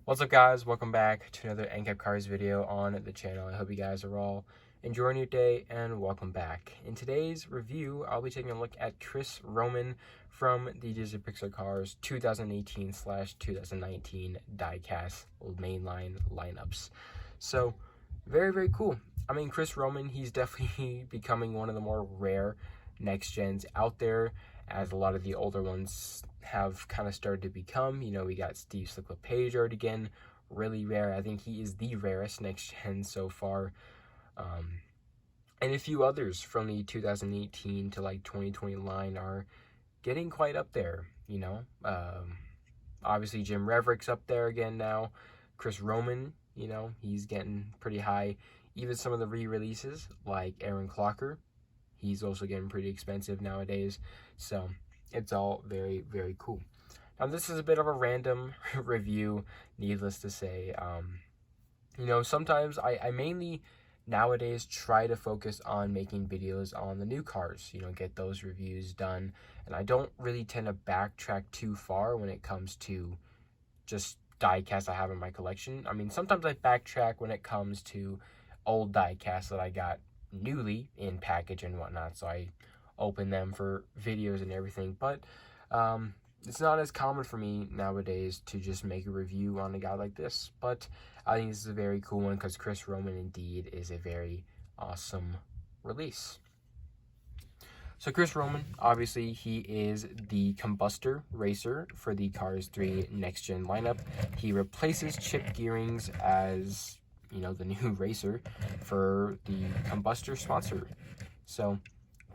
What's up, guys? Welcome back to another NCAP Cars video on the channel. I hope you guys are all enjoying your day, and welcome back. In today's review, I'll be taking a look at Chris Roamin from the Disney Pixar Cars 2018/2019 diecast mainline lineups. So, very cool. I mean, Chris Roamin, he's definitely becoming one of the more rare next gens out there, as a lot of the older ones have kind of started to become. You know, we got Steve Slickla Page art again, really rare. I think he is the rarest next gen so far. And a few others from the 2018 to like 2020 line are getting quite up there, you know. Obviously Jim Reverick's up there again now. Chris Roamin, you know, he's getting pretty high. Even some of the re-releases like Aaron Clocker, he's also getting pretty expensive nowadays. So it's all very cool. Now, this is a bit of a random review, needless to say. You know, sometimes I mainly nowadays try to focus on making videos on the new cars, you know, get those reviews done. And I don't really tend to backtrack too far when it comes to just diecasts I have in my collection. I mean, sometimes I backtrack when it comes to old diecasts that I got newly in package and whatnot, so I open them for videos and everything. But it's not as common for me nowadays to just make a review on a guy like this. But I think this is a very cool one because Chris Roamin indeed is a very awesome release. So Chris Roamin, obviously, he is the Combustr racer for the Cars 3 Next Gen lineup. He replaces Chip Gearings as, you know, the new racer for the Combustr sponsor. So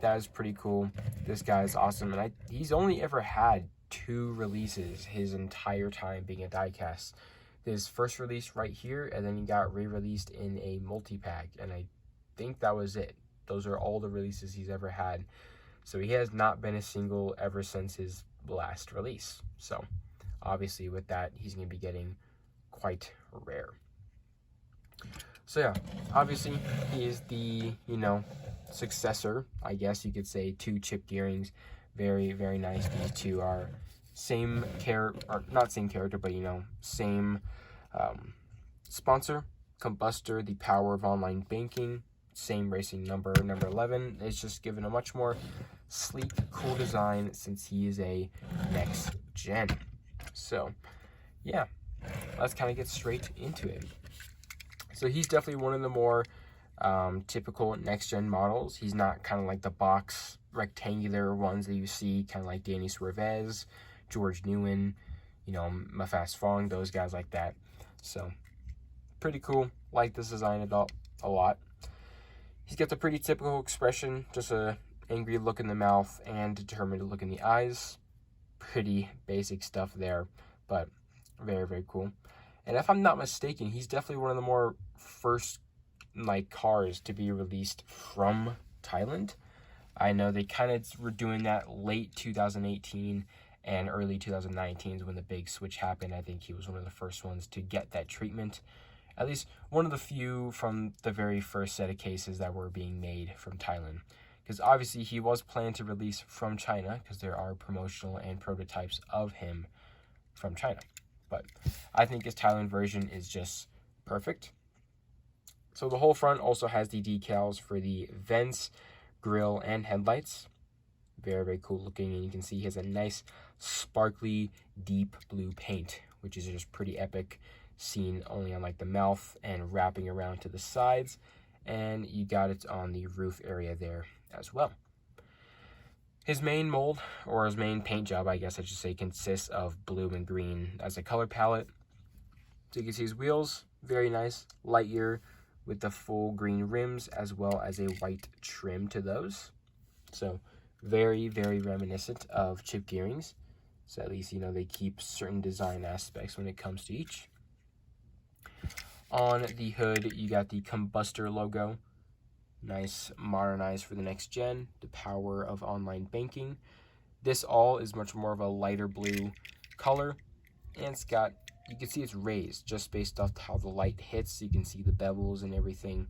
that is pretty cool. This guy is awesome, and he's only ever had 2 releases his entire time being a diecast. His first release right here, and then he got re-released in a multi-pack, and I think that was it. Those are all the releases he's ever had. So he has not been a single ever since his last release. So obviously with that, he's going to be getting quite rare. So yeah, obviously he is the, you know, successor, I guess you could say, to Chip Gearings. Very nice. These two are same character, or not same character, but, you know, same sponsor. Combustr, the power of online banking. Same racing number 11. It's just given a much more sleek, cool design since he is a next gen. So yeah, let's kind of get straight into it. So he's definitely one of the more typical next gen models. He's not kind of like the box rectangular ones that you see, kind of like Danny Suarez, George Newen, you know, Mafast Fong, those guys like that. So pretty cool. Like this design a lot. He's got the pretty typical expression, just a angry look in the mouth and determined look in the eyes. Pretty basic stuff there, but very cool. And if I'm not mistaken, he's definitely one of the more first like cars to be released from Thailand. I know they kind of were doing that late 2018 and early 2019 when the big switch happened. I think he was one of the first ones to get that treatment. At least one of the few from the very first set of cases that were being made from Thailand. Because obviously he was planned to release from China, because there are promotional and prototypes of him from China. But I think his Thailand version is just perfect. So the whole front also has the decals for the vents, grille, and headlights. Very cool looking, and you can see he has a nice sparkly deep blue paint, which is just pretty epic, seen only on like the mouth and wrapping around to the sides, and you got it on the roof area there as well. His main mold, or his main paint job, I guess I should say, consists of blue and green as a color palette. So you can see his wheels, very nice, Lightyear with the full green rims as well as a white trim to those. So very reminiscent of Chip Gearings. So at least, you know, they keep certain design aspects when it comes to each. On the hood, you got the Combustr logo. Nice, modernized for the next gen. The power of online banking. This all is much more of a lighter blue color. And it's got, you can see it's raised just based off how the light hits. You can see the bevels and everything.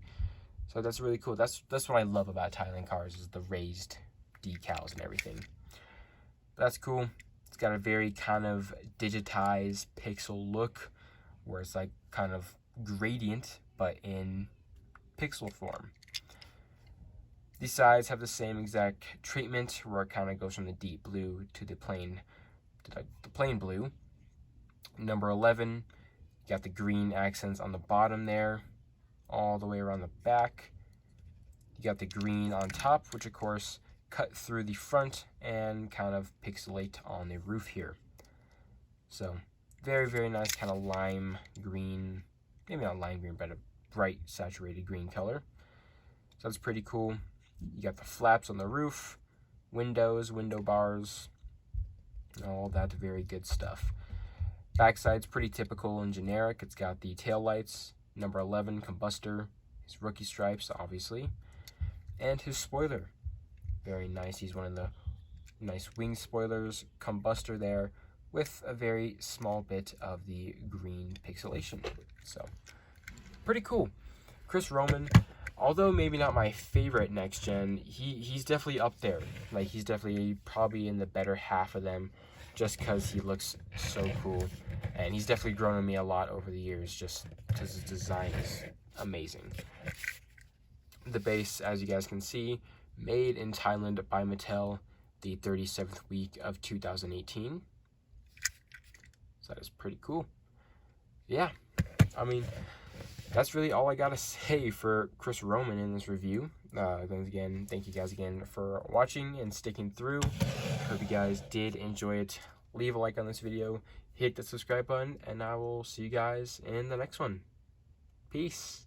So that's really cool. That's what I love about Thailand cars, is the raised decals and everything. That's cool. It's got a very kind of digitized pixel look. where it's like kind of gradient, but in pixel form. These sides have the same exact treatment, where it kind of goes from the deep blue to the plain blue. Number 11, you got the green accents on the bottom there, all the way around the back. You got the green on top, which of course cut through the front and kind of pixelate on the roof here. So very, very nice kind of lime green, maybe not lime green, but a bright saturated green color. So that's pretty cool. You got the flaps on the roof, windows, window bars, all that very good stuff. Backside's pretty typical and generic. It's got the tail lights, number 11 Combustr, his rookie stripes, obviously, and his spoiler. Very nice. He's one of the nice wing spoilers, Combustr there, with a very small bit of the green pixelation. So, pretty cool. Chris Roamin, although maybe not my favorite next gen, he's definitely up there. Like, he's definitely probably in the better half of them, just because he looks so cool. And he's definitely grown on me a lot over the years, just because his design is amazing. The base, as you guys can see, made in Thailand by Mattel, the 37th week of 2018. So that is pretty cool. Yeah, I mean, that's really all I gotta say for Chris Roamin in this review. Again, thank you guys again for watching and sticking through. Hope you guys did enjoy it. Leave a like on this video, hit the subscribe button, and I will see you guys in the next one. Peace.